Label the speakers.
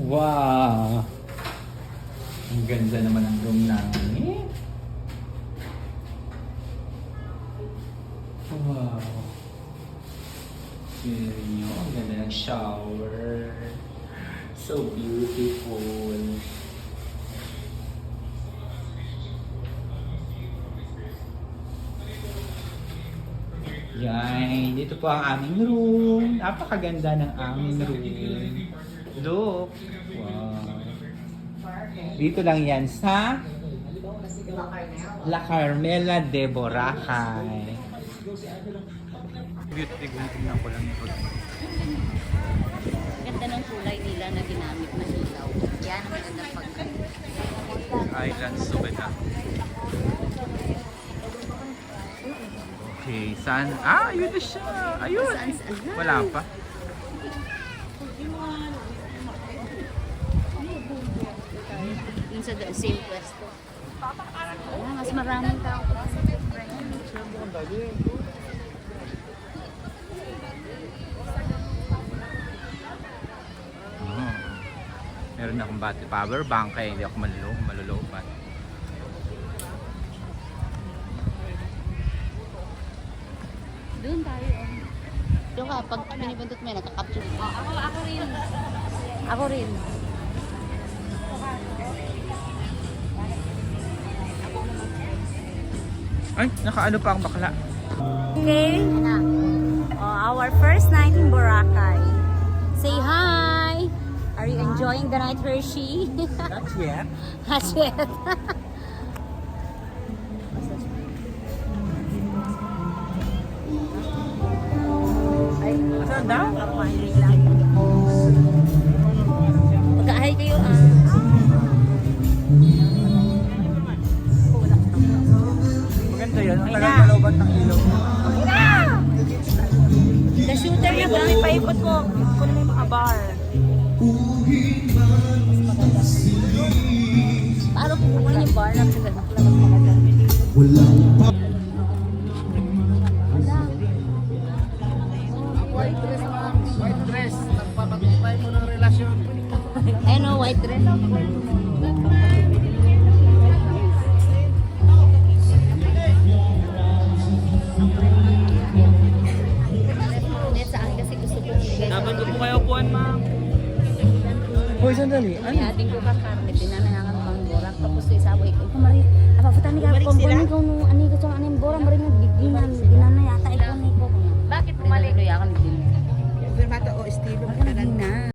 Speaker 1: Wow! Ang ganda naman ang room namin. Wow! Tignan nyo, ang ganda ng shower. So beautiful. Yan, dito po ang aming room. Napakaganda ng aming room. Look! Wow! Dito lang yan sa La Carmela de Boracay. Tignan ko lang yung
Speaker 2: Ganda ng kulay nila na ginamit na ilaw. Yan ang magandang pagkain.
Speaker 1: Island Subeda. Okay, saan? Ah, ayun na siya. Ayun. Wala pa.
Speaker 2: Yung sa same pwesto. Mas maraming tao pa sa
Speaker 1: Meron akong power bank kaya hindi ako malulooban.
Speaker 2: Doon tayo. Doon ka, pag pinipindot mo, nakaka-capture. Ako rin. Ako rin.
Speaker 1: Ay, nakaano pa ang bakla.
Speaker 2: Okay. Our first night in Boracay. Say hi! Are you enjoying the night, Hershey?
Speaker 1: Not yet.
Speaker 2: Not yet.
Speaker 1: Saan daw?
Speaker 2: Mag-ahay kayo
Speaker 1: Maganda yan. Ang tagal malooban ng ilog.
Speaker 2: The shooter na ba?
Speaker 3: Paikot ko. Kunin mo yung mga bar.
Speaker 2: Paano pupunin yung bar natin sa labas talaga?
Speaker 3: White dress. Nagpapagpapay mo ng relasyon.
Speaker 2: White dress. Net sa akin kasi gusto ko bigay.
Speaker 3: Dapat ko po kayo upuan, ma'am.
Speaker 1: Hoy, sandali.
Speaker 2: Ay, ating ko ka karne, pinanangangan ng borak, tapos sa isaway ko. Kumari, apaputan ni ka.